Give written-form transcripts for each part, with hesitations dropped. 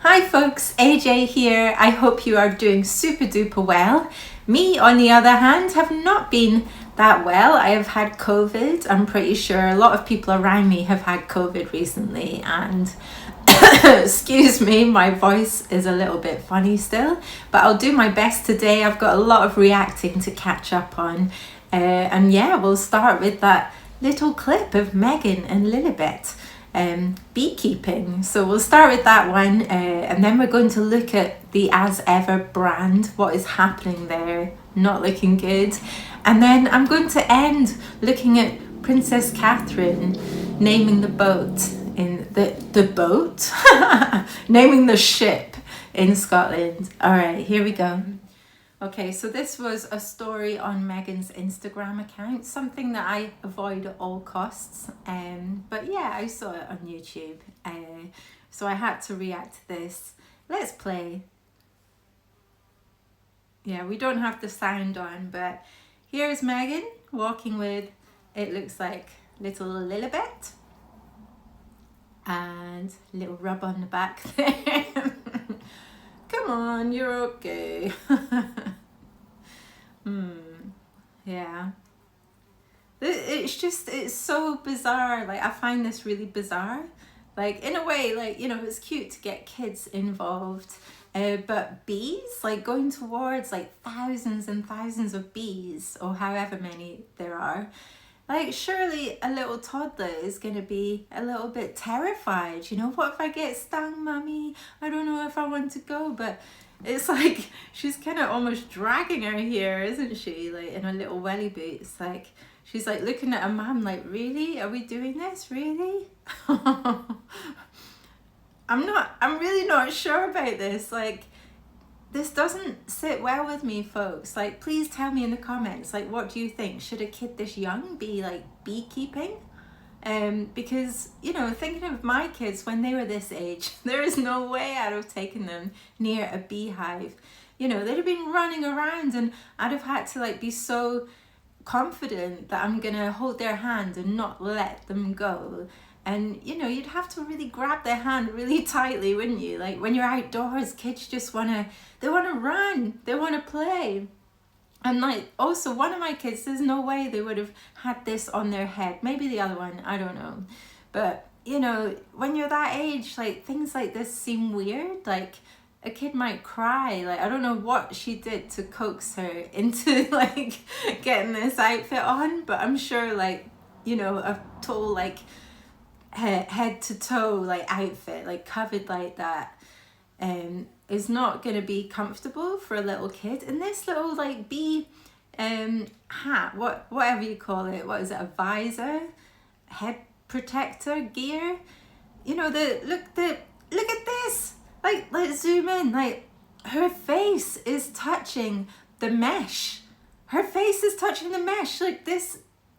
Hi folks, AJ here. I hope you are doing super duper well. Me, on the other hand, have not been that well. I have had COVID. I'm pretty sure a lot of people around me have had COVID recently, and excuse me, my voice is a little bit funny still, but I'll do my best today. I've got a lot of reacting to catch up on. And yeah, we'll start with that little clip of Megan and Lilibet beekeeping. So we'll start with that one, and then we're going to look at the As Ever brand, what is happening there, not looking good. And then I'm going to end looking at Princess Catherine naming the boat in the boat naming the ship in Scotland. All right, here we go. Okay, so this was a story on Megan's Instagram account, something that I avoid at all costs. But yeah, I saw it on YouTube, so I had to react to this. Let's play. Yeah, we don't have the sound on, but here's Megan walking with, it looks like, little Lilibet. And a little rub on the back there. Come on, you're okay. Yeah. It's so bizarre. Like, I find this really bizarre. Like, in a way, like, you know, it's cute to get kids involved. But bees, like going towards like thousands and thousands of bees, or however many there are, like surely a little toddler is going to be a little bit terrified. You know, what if I get stung, mummy? I don't know if I want to go. But it's like she's kind of almost dragging her here, isn't she? Like in her little welly boots. Like she's like looking at her mum like, really? Are we doing this? Really? I'm really not sure about this. Like, this doesn't sit well with me, folks. Like, please tell me in the comments, like, what do you think? Should a kid this young be like beekeeping? Because, you know, thinking of my kids when they were this age, there is no way I'd have taken them near a beehive. You know, they'd have been running around, and I'd have had to like be so confident that I'm gonna hold their hand and not let them go. And you know, you'd have to really grab their hand really tightly, wouldn't you? Like when you're outdoors, kids just wanna run, they wanna play. And like, also one of my kids, there's no way they would have had this on their head. Maybe the other one, I don't know. But you know, when you're that age, like things like this seem weird. Like a kid might cry. Like, I don't know what she did to coax her into like getting this outfit on, but I'm sure, like, you know, a total like head to toe like outfit, like covered like that, is not going to be comfortable for a little kid. And this little like bee hat, whatever you call it, what is it, a visor, head protector gear, you know, look at this. Like, let's zoom in. Like, her face is touching the mesh. Her face is touching the mesh. Like, this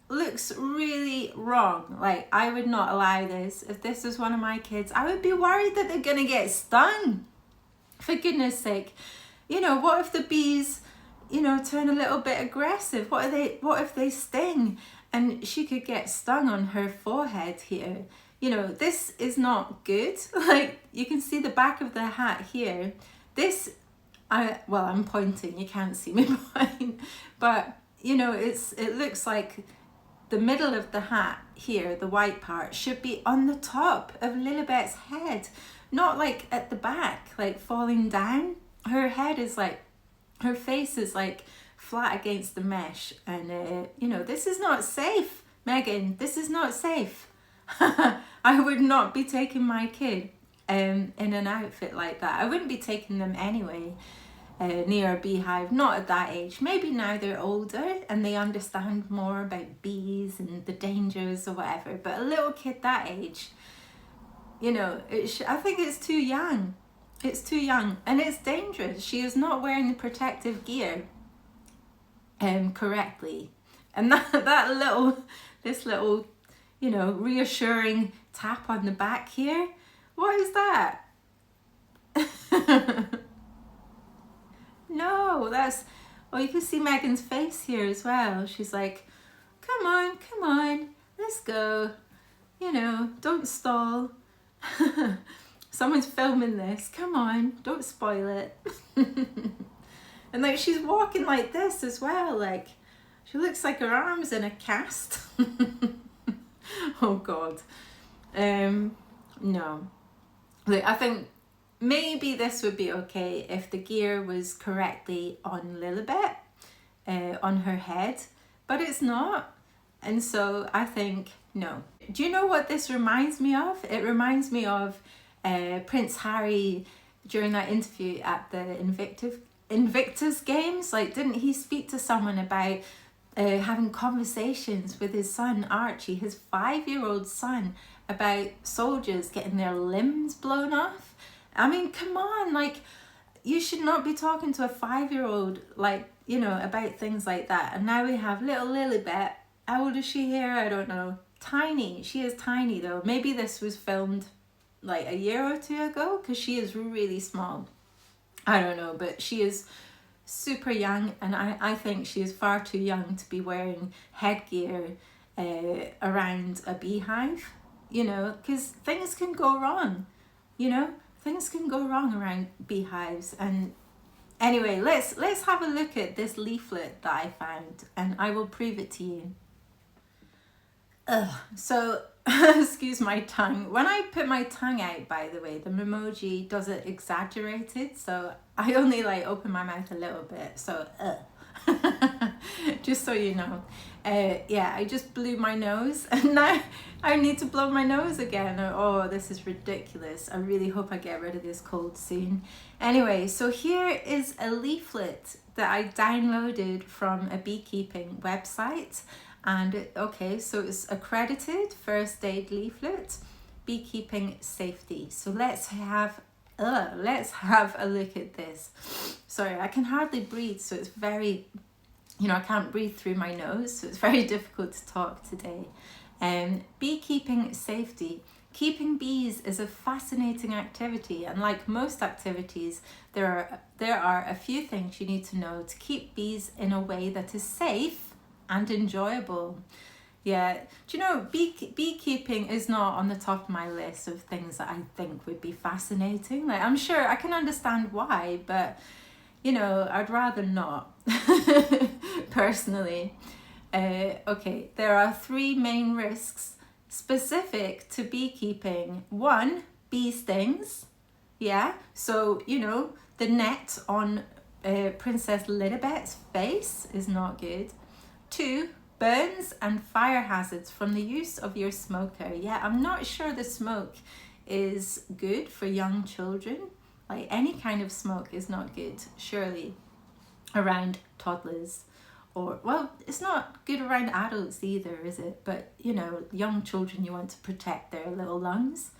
looks really wrong. Like, I would not allow this. If this was one of my kids, I would be worried that they're gonna get stung. For goodness sake. You know, what if the bees, you know, turn a little bit aggressive? What if they sting? And she could get stung on her forehead here. You know, this is not good. Like, you can see the back of the hat here. This, well, I'm pointing, you can't see me point, but you know, it looks like the middle of the hat here, the white part, should be on the top of Lilibet's head, not like at the back, like falling down. Her head is like, her face is like flat against the mesh. And, you know, this is not safe, Megan. This is not safe. I would not be taking my kid in an outfit like that. I wouldn't be taking them anyway. Near a beehive, not at that age. Maybe now they're older and they understand more about bees and the dangers or whatever, but a little kid that age, you know, I think it's too young. It's too young, and it's dangerous. She is not wearing the protective gear correctly. And this little, you know, reassuring tap on the back here, what is that? No, oh, you can see Megan's face here as well. She's like, come on, let's go. You know, don't stall. Someone's filming this. Come on, don't spoil it. And like she's walking like this as well. Like she looks like her arm's in a cast. Oh God. No. Like I think maybe this would be okay if the gear was correctly on Lilibet, on her head, but it's not. And so I think no. Do you know what this reminds me of? It reminds me of Prince Harry during that interview at the Invictus Games. Like, didn't he speak to someone about having conversations with his son Archie, his 5-year-old son, about soldiers getting their limbs blown off? I mean, come on, like, you should not be talking to a 5-year-old, like, you know, about things like that. And now we have little Lilibet. How old is she here? I don't know. Tiny. She is tiny though. Maybe this was filmed like a year or two ago, because she is really small. I don't know, but she is super young, and I think she is far too young to be wearing headgear around a beehive, you know, because things can go wrong, you know, things can go wrong around beehives. And anyway, let's have a look at this leaflet that I found, and I will prove it to you. So excuse my tongue. When I put my tongue out, by the way, the Memoji does it exaggerated, so I only like open my mouth a little bit, so just so you know. Yeah, I just blew my nose, and now I need to blow my nose again. Oh, this is ridiculous. I really hope I get rid of this cold soon. Anyway, so here is a leaflet that I downloaded from a beekeeping website. And okay, so it's accredited first aid leaflet, beekeeping safety. So let's have a look at this. Sorry, I can hardly breathe, so it's very, you know, I can't breathe through my nose, so it's very difficult to talk today. Beekeeping safety. Keeping bees is a fascinating activity, and like most activities, there are a few things you need to know to keep bees in a way that is safe and enjoyable. Yeah, do you know, beekeeping is not on the top of my list of things that I think would be fascinating. Like, I'm sure I can understand why, but you know, I'd rather not. Personally. Okay, there are 3 main risks specific to beekeeping. 1, bee stings. Yeah, so you know, the net on Princess Lilibet's face is not good. 2, burns and fire hazards from the use of your smoker. Yeah, I'm not sure the smoke is good for young children. Like, any kind of smoke is not good, surely, around toddlers. Or, well, it's not good around adults either, is it? But, you know, young children, you want to protect their little lungs.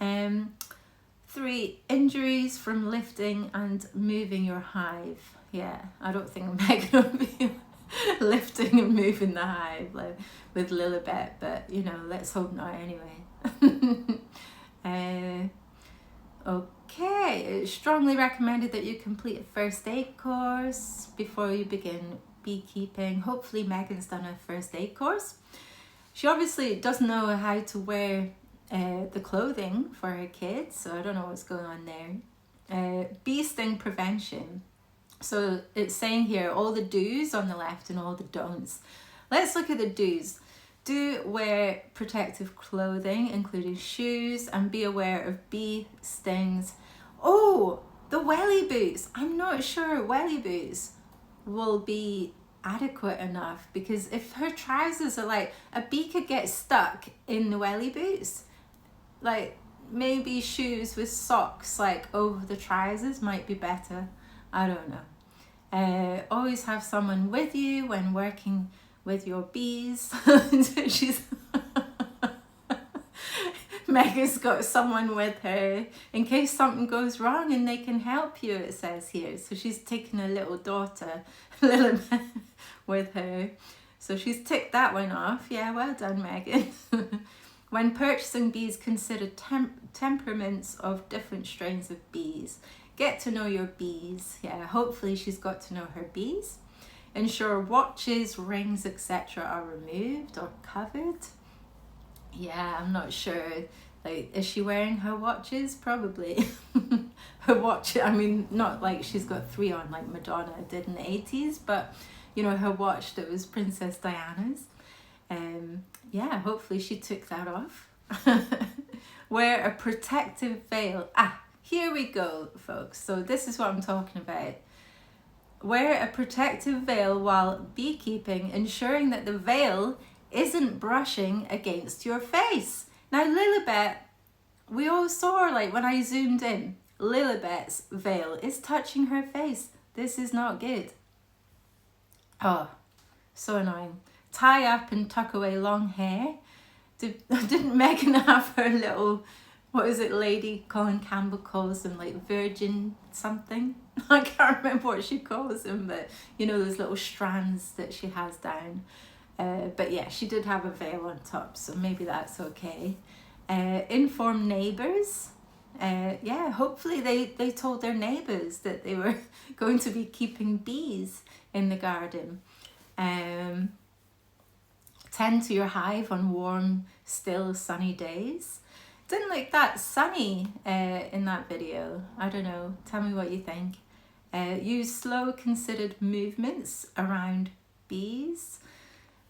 3, injuries from lifting and moving your hive. Yeah, I don't think Megan will be lifting and moving the hive like with Lilibet, but you know, let's hope not anyway. Okay, it's strongly recommended that you complete a first aid course before you begin beekeeping. Hopefully Megan's done a first aid course. She obviously doesn't know how to wear the clothing for her kids, so I don't know what's going on there. Bee sting prevention. So it's saying here all the do's on the left and all the don'ts. Let's look at the do's. Do wear protective clothing, including shoes, and be aware of bee stings. Oh, the welly boots. I'm not sure welly boots will be adequate enough, because if her trousers are like, a bee could get stuck in the welly boots. Like, maybe shoes with socks like over the trousers might be better. I don't know. Always have someone with you when working with your bees. She's Megan's got someone with her in case something goes wrong and they can help you, it says here. So she's taking a little daughter, Lilibet, with her. So she's ticked that one off. Yeah, well done, Megan. When purchasing bees, consider temperaments of different strains of bees. Get to know your bees. Yeah, hopefully she's got to know her bees. Ensure watches, rings, etc. are removed or covered. Yeah, I'm not sure Like, is she wearing her watches? Probably. Her watch, I mean, not like she's got 3 on like Madonna did in the 80s, but you know, her watch that was Princess Diana's. Yeah, hopefully she took that off. Wear a protective veil. Ah, here we go, folks. So this is what I'm talking about. Wear a protective veil while beekeeping, ensuring that the veil isn't brushing against your face. Now, Lilibet, we all saw, like when I zoomed in, Lilibet's veil is touching her face. This is not good. Oh, so annoying. Tie up and tuck away long hair. Didn't Megan have her little, what is it, lady Colin Campbell calls them, like virgin something? I can't remember what she calls them, but you know, those little strands that she has down. But yeah, she did have a veil on top, so maybe that's okay. Inform neighbours. Yeah, hopefully they told their neighbours that they were going to be keeping bees in the garden. Tend to your hive on warm, still, sunny days. Didn't look that sunny in that video. I don't know. Tell me what you think. Use slow, considered movements around bees.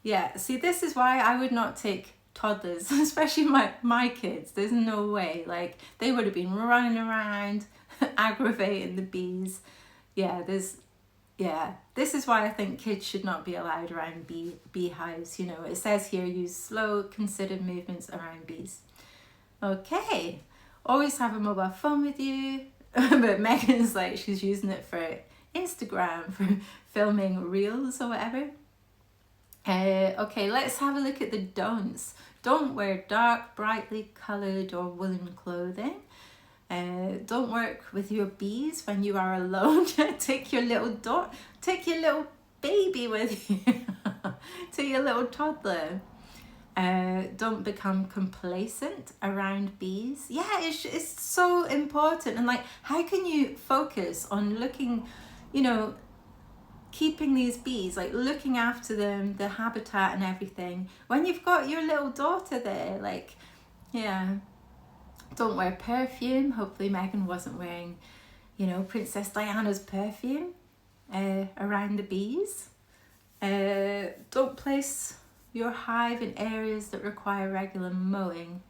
Yeah, see, this is why I would not take toddlers, especially my kids. There's no way. Like, they would have been running around, aggravating the bees. Yeah, this is why I think kids should not be allowed around beehives. You know, it says here, use slow, considered movements around bees. Okay, always have a mobile phone with you. But Megan's like, she's using it for Instagram, for filming reels or whatever. Okay, let's have a look at the don'ts. Don't wear dark, brightly coloured or woolen clothing. Don't work with your bees when you are alone. Take your little baby with you. Take your little toddler. Don't become complacent around bees. Yeah, it's so important. And like, how can you focus on looking, you know, keeping these bees, like looking after them, the habitat and everything, when you've got your little daughter there? Like, yeah. Don't wear perfume. Hopefully Megan wasn't wearing, you know, Princess Diana's perfume around the bees. Don't place your hive in areas that require regular mowing.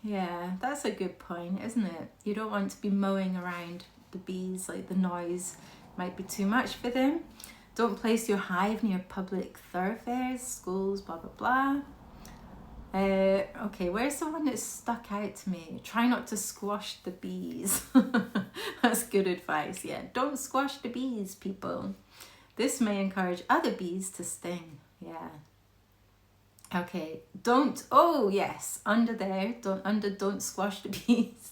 Yeah, that's a good point, isn't it? You don't want to be mowing around the bees, like the noise might be too much for them. Don't place your hive near public thoroughfares, schools, blah, blah, blah. Okay, where's the one that stuck out to me? Try not to squash the bees. That's good advice, yeah. Don't squash the bees, people. This may encourage other bees to sting, yeah. Okay, don't, oh yes, under there, don't squash the bees.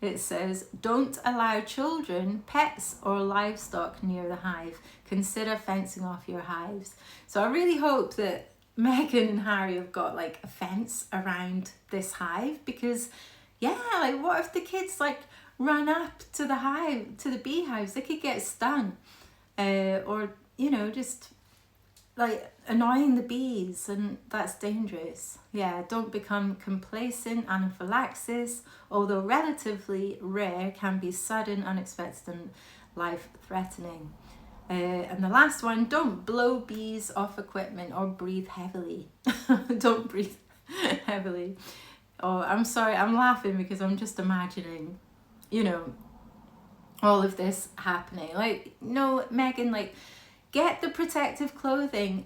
It says, don't allow children, pets or livestock near the hive. Consider fencing off your hives. So I really hope that Meghan and Harry have got like a fence around this hive, because yeah, like what if the kids like run up to the hive, to the beehives? They could get stung, or you know, just like annoying the bees, and that's dangerous. Yeah, don't become complacent. Anaphylaxis, although relatively rare, can be sudden, unexpected and life-threatening. And the last one, don't blow bees off equipment or breathe heavily. Don't breathe heavily. Oh, I'm sorry, I'm laughing because I'm just imagining, you know, all of this happening. Like, no, Megan, like, get the protective clothing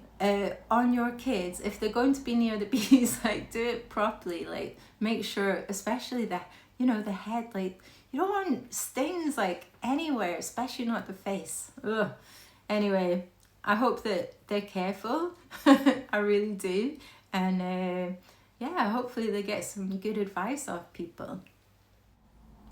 on your kids. If they're going to be near the bees, like, do it properly. Like, make sure, especially the, you know, the head, like, you don't want stings like anywhere, especially not the face. Ugh. Anyway, I hope that they're careful. I really do. And yeah, hopefully they get some good advice off people.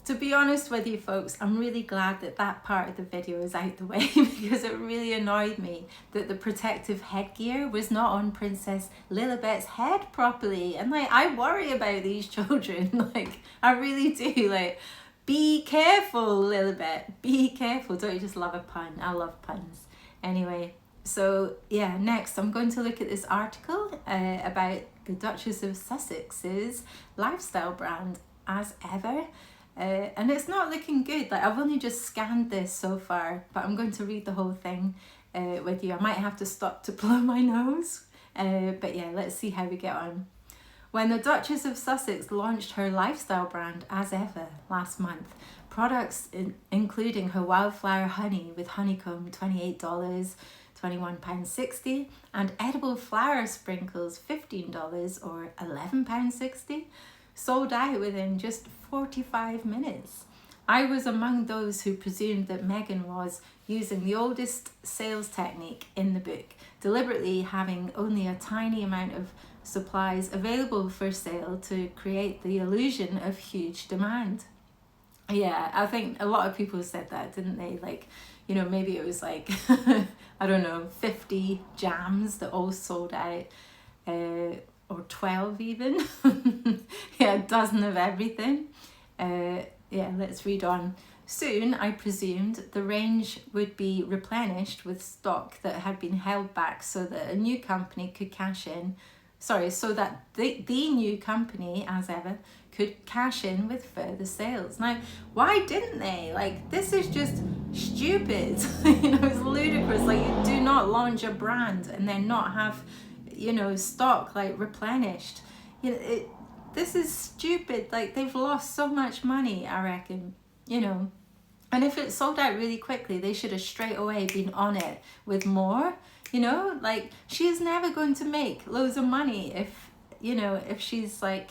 To be honest with you folks, I'm really glad that that part of the video is out the way, because it really annoyed me that the protective headgear was not on Princess Lilibet's head properly. And like, I worry about these children. Like, I really do. Like, be careful, Lilibet. Be careful. Don't you just love a pun? I love puns. Anyway, so yeah, next I'm going to look at this article about the Duchess of Sussex's lifestyle brand as ever. And it's not looking good. Like, I've only just scanned this so far, but I'm going to read the whole thing with you. I might have to stop to blow my nose. But yeah, let's see how we get on. When the Duchess of Sussex launched her lifestyle brand as ever last month, products including her wildflower honey with honeycomb $28, £21.60, and edible flower sprinkles $15 or £11.60, sold out within just 45 minutes. I was among those who presumed that Meghan was using the oldest sales technique in the book, deliberately having only a tiny amount of supplies available for sale to create the illusion of huge demand. Yeah, I think a lot of people said that, didn't they? Like, you know, maybe it was like, I don't know, 50 jams that all sold out, or 12 even. Yeah, a dozen of everything. Yeah, let's read on. Soon, I presumed, the range would be replenished with stock that had been held back so that a new company could cash in. So that the new company, as ever, could cash in with further sales. Now, why didn't they? Like, this is just stupid. You know, it's ludicrous. Like, you do not launch a brand and then not have, you know, stock like replenished. You know, this is stupid. Like, they've lost so much money, I reckon, you know. And if it sold out really quickly, they should have straight away been on it with more. You know, like, she is never going to make loads of money if, you know, if she's like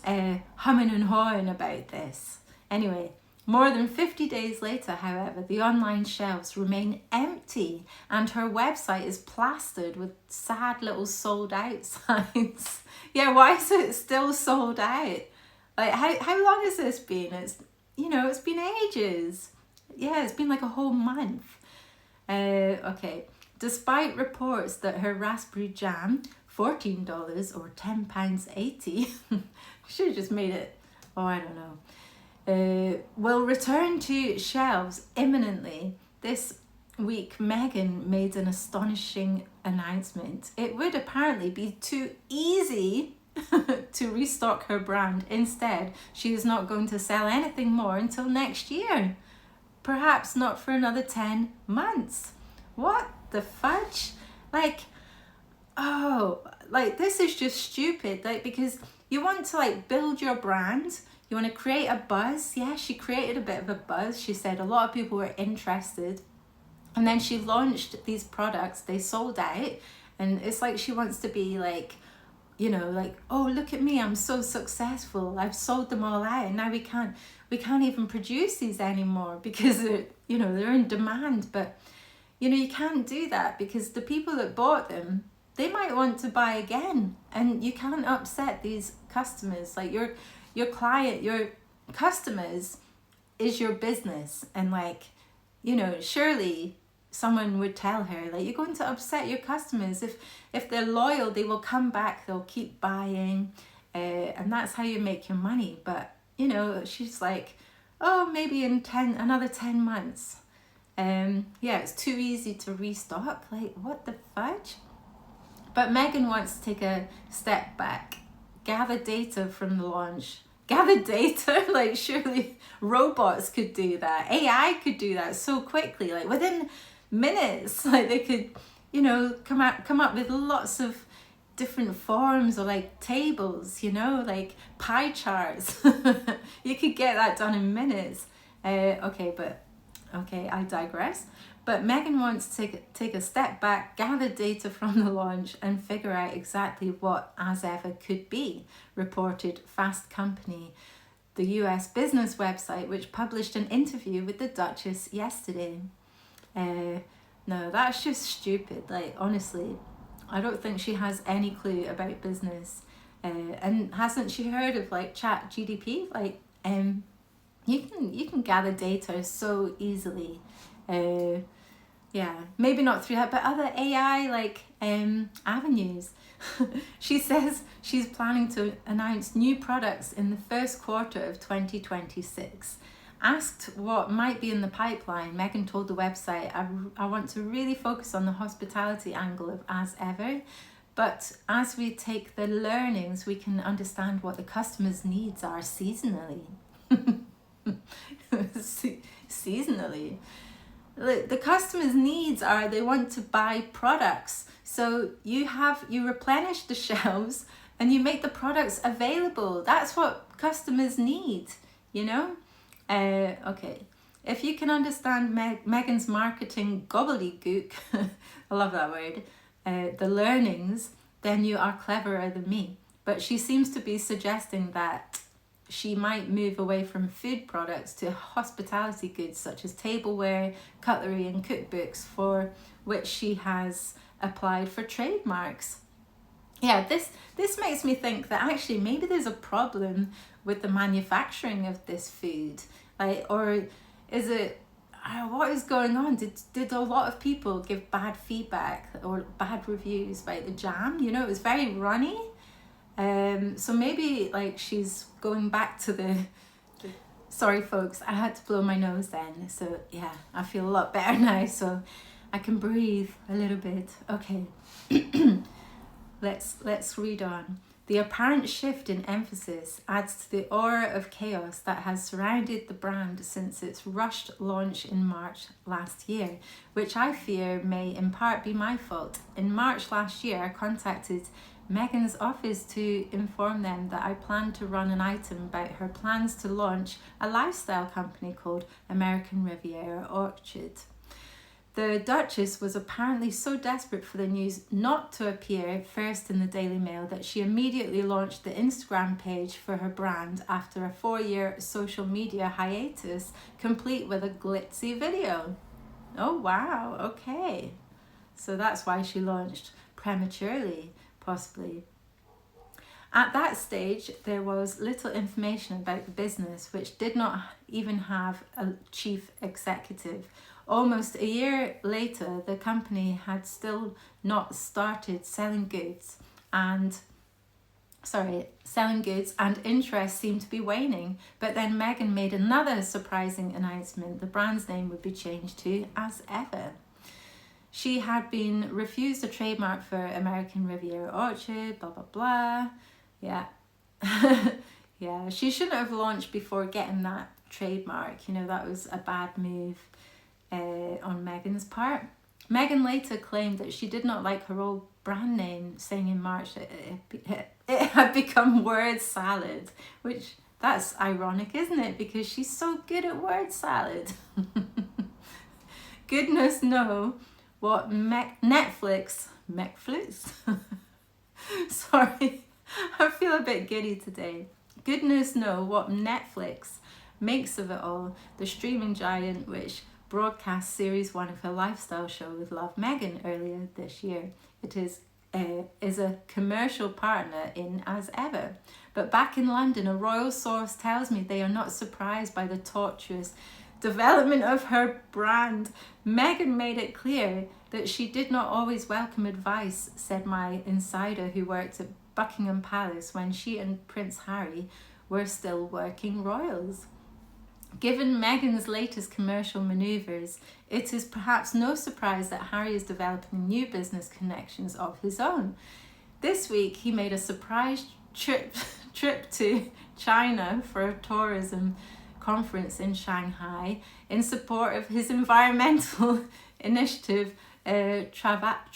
humming and hawing about this. Anyway, more than 50 days later, however, the online shelves remain empty and her website is plastered with sad little sold out signs. Yeah, why is it still sold out? Like, how long has this been? It's, you know, it's been ages. Yeah, it's been like a whole month. Okay. Despite reports that her raspberry jam, $14 or £10.80, should have just made it, oh, I don't know, will return to shelves imminently. This week, Meghan made an astonishing announcement. It would apparently be too easy to restock her brand. Instead, she is not going to sell anything more until next year. Perhaps not for another 10 months. What the fudge? Like, oh, like, this is just stupid. Like, because you want to like build your brand, you want to create a buzz. Yeah, she created a bit of a buzz. She said a lot of people were interested, and then she launched these products. They sold out, and it's like she wants to be like, you know, like, oh, look at me, I'm so successful, I've sold them all out, and now we can't even produce these anymore because they're, you know, they're in demand. But you know, you can't do that because the people that bought them, they might want to buy again, and you can't upset these customers. Like, your client, your customers is your business, and like, you know, surely someone would tell her, like, you're going to upset your customers. If they're loyal, they will come back, they'll keep buying, and that's how you make your money. But you know, she's like, oh, maybe in another 10 months. Yeah, it's too easy to restock. Like, what the fudge? But Meghan wants to take a step back, gather data from the launch. Gather data? Like, surely robots could do that. AI could do that so quickly, like within minutes. Like, they could, you know, come up with lots of different forms, or like tables, you know, like pie charts. You could get that done in minutes. Okay, I digress. But Meghan wants to take a step back, gather data from the launch, and figure out exactly what As Ever could be, reported Fast Company, the US business website, which published an interview with the Duchess yesterday. No, that's just stupid. Like, honestly, I don't think she has any clue about business. And hasn't she heard of like ChatGPT? Like, you can gather data so easily. Yeah, maybe not through that, but other AI like avenues. She says she's planning to announce new products in the first quarter of 2026. Asked what might be in the pipeline, Meghan told the website, I want to really focus on the hospitality angle of As Ever, But as we take the learnings, we can understand what the customer's needs are seasonally. Seasonally. The customer's needs are they want to buy products. So you replenish the shelves and you make the products available. That's what customers need, you know? Okay. If you can understand Megan's marketing gobbledygook, I love that word, the learnings, then you are cleverer than me. But she seems to be suggesting that she might move away from food products to hospitality goods such as tableware, cutlery and cookbooks, for which she has applied for trademarks. Yeah, this makes me think that actually maybe there's a problem with the manufacturing of this food. Or is it, what is going on? Did a lot of people give bad feedback or bad reviews about the jam? You know, it was very runny. So maybe like she's going back to the sorry folks, I had to blow my nose then, so yeah, I feel a lot better now, so I can breathe a little bit. Okay. let's read on. The apparent shift in emphasis adds to the aura of chaos that has surrounded the brand since its rushed launch in March last year, which I fear may in part be my fault. In March last year, I contacted Megan's office to inform them that I planned to run an item about her plans to launch a lifestyle company called American Riviera Orchard. The Duchess was apparently so desperate for the news not to appear first in the Daily Mail that she immediately launched the Instagram page for her brand after a 4-year social media hiatus, complete with a glitzy video. Oh wow, okay. So that's why she launched prematurely, possibly. At that stage, there was little information about the business, which did not even have a chief executive. Almost a year later, the company had still not started selling goods, and interest seemed to be waning. But then Megan made another surprising announcement. The brand's name would be changed to As Ever. She had been refused a trademark for American Riviera Orchard, blah, blah, blah. Yeah. Yeah, she shouldn't have launched before getting that trademark. You know, that was a bad move on Megan's part. Megan later claimed that she did not like her old brand name, saying in March that it had become word salad, which that's ironic, isn't it? Because she's so good at word salad. Goodness know what Netflix, sorry, I feel a bit giddy today. Goodness know what Netflix makes of it all, the streaming giant which broadcast series 1 of her lifestyle show with Love Megan earlier this year. It is a commercial partner in As Ever. But back in London, a royal source tells me they are not surprised by the tortuous development of her brand. Meghan made it clear that she did not always welcome advice, said my insider who worked at Buckingham Palace when she and Prince Harry were still working royals. Given Meghan's latest commercial manoeuvres, it is perhaps no surprise that Harry is developing new business connections of his own. This week, he made a surprise trip to China for a tourism conference in Shanghai in support of his environmental initiative, Travelist,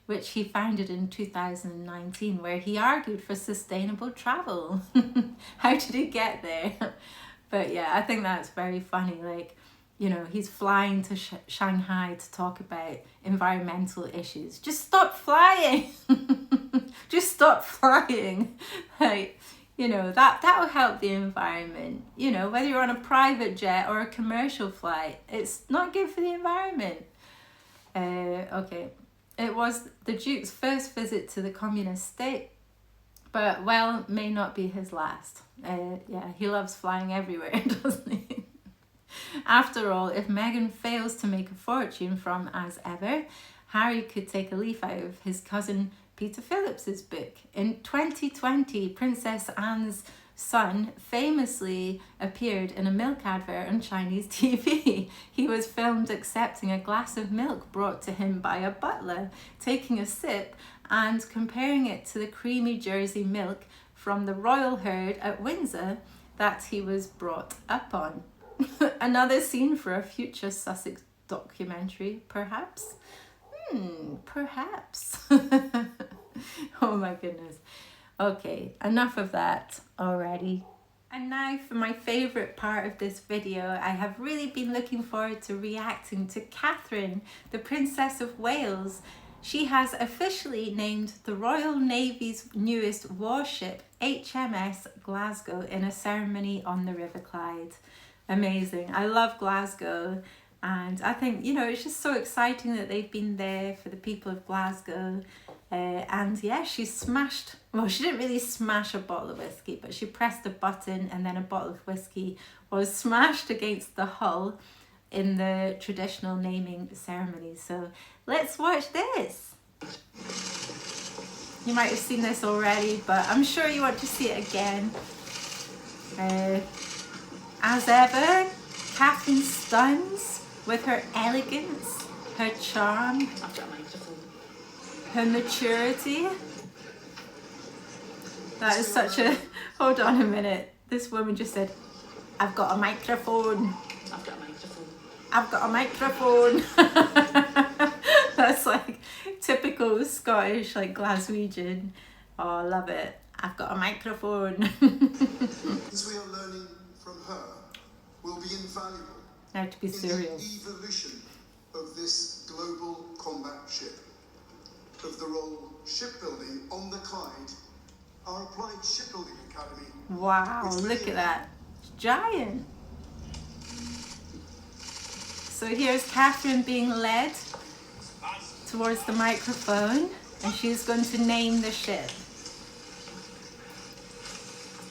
which he founded in 2019, where he argued for sustainable travel. How did he get there? But yeah, I think that's very funny. Like, you know, he's flying to Shanghai to talk about environmental issues. Just stop flying. Just stop flying. Like, you know, that will help the environment. You know, whether you're on a private jet or a commercial flight, it's not good for the environment. Okay. It was the Duke's first visit to the communist state, but well, may not be his last. Yeah, he loves flying everywhere, doesn't he? After all, if Meghan fails to make a fortune from As Ever, Harry could take a leaf out of his cousin Peter Phillips's book. In 2020, Princess Anne's son famously appeared in a milk advert on Chinese TV. He was filmed accepting a glass of milk brought to him by a butler, taking a sip and comparing it to the creamy Jersey milk from the royal herd at Windsor that he was brought up on. Another scene for a future Sussex documentary, perhaps? Perhaps. Oh my goodness. Okay, enough of that already. And now for my favourite part of this video. I have really been looking forward to reacting to Catherine, the Princess of Wales. She has officially named the Royal Navy's newest warship HMS Glasgow in a ceremony on the River Clyde. Amazing. I love Glasgow, and I think, you know, it's just so exciting that they've been there for the people of Glasgow. And yeah, she smashed, well, she didn't really smash a bottle of whiskey, but she pressed a button and then a bottle of whiskey was smashed against the hull in the traditional naming ceremony. So let's watch this. You might have seen this already, but I'm sure you want to see it again. As ever, Catherine stuns with her elegance, her charm, her maturity. That is such a... Hold on a minute. This woman just said, I've got a microphone. I've got a microphone. That's like typical Scottish, like Glaswegian. Oh, I love it. I've got a microphone. Things we are learning from her will be invaluable Now to be in serious. the evolution of this global combat ship. Of the Royal Shipbuilding on the Clyde, our Applied Shipbuilding Academy. Wow, look at that. It's giant. So here's Catherine being led towards the microphone, and she's going to name the ship.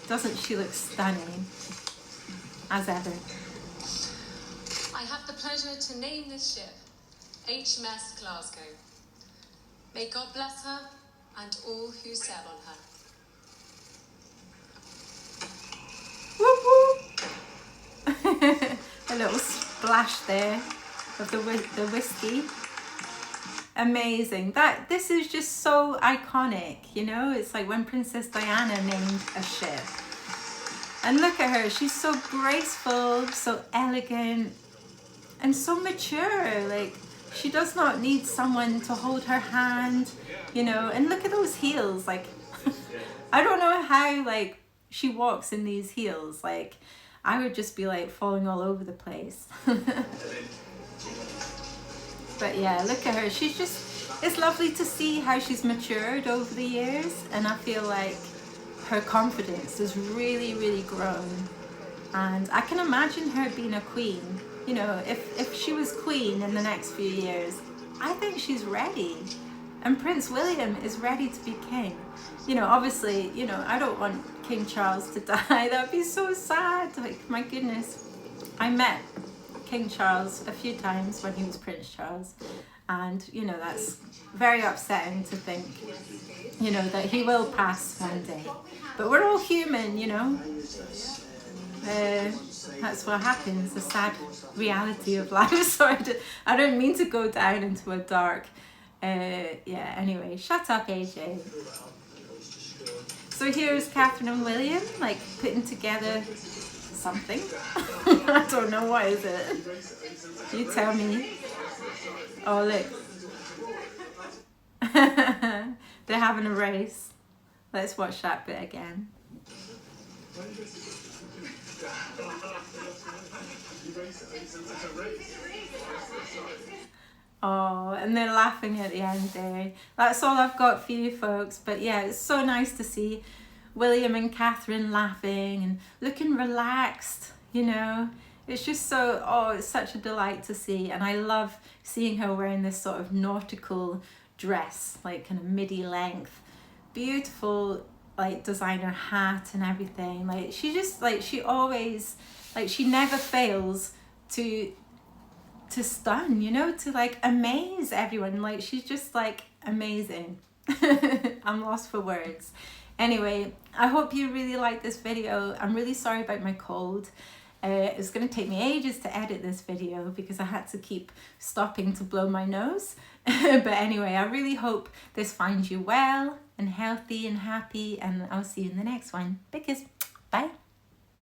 Doesn't she look stunning? As ever. I have the pleasure to name this ship HMS Glasgow. May God bless her and all who sail on her. Whoop whoop. A little splash there of the whiskey. Amazing. This is just so iconic, you know? It's like when Princess Diana named a ship. And look at her. She's so graceful, so elegant, and so mature. Like, she does not need someone to hold her hand, you know, and look at those heels. Like, I don't know how, like, she walks in these heels. Like, I would just be, like, falling all over the place. But yeah, look at her. She's just, it's lovely to see how she's matured over the years. And I feel like her confidence has really, really grown. And I can imagine her being a queen. You know, if she was queen in the next few years, I think she's ready. And Prince William is ready to be king. You know, obviously, you know, I don't want King Charles to die. That would be so sad. Like, my goodness. I met King Charles a few times when he was Prince Charles. And, you know, that's very upsetting to think, you know, that he will pass one day. But we're all human, you know. That's what happens, the sad reality of life. Sorry, I don't mean to go down into a dark, yeah, anyway, shut up, AJ. So here's Catherine and William, like, putting together something. I don't know, what is it? You tell me. Oh, look. They're having a race. Let's watch that bit again. Oh, and they're laughing at the end there. That's all I've got for you folks. But yeah, it's so nice to see William and Catherine laughing and looking relaxed, you know. It's just so, oh, it's such a delight to see. And I love seeing her wearing this sort of nautical dress, like kind of midi length. Beautiful, like, designer hat and everything. Like, she just, like, she always, like, she never fails to stun, you know, to, like, amaze everyone. Like, she's just, like, amazing. I'm lost for words. Anyway, I hope you really like this video. I'm really sorry about my cold. It's going to take me ages to edit this video because I had to keep stopping to blow my nose. But anyway, I really hope this finds you well and healthy and happy, and I'll see you in the next one. Big kiss. Bye.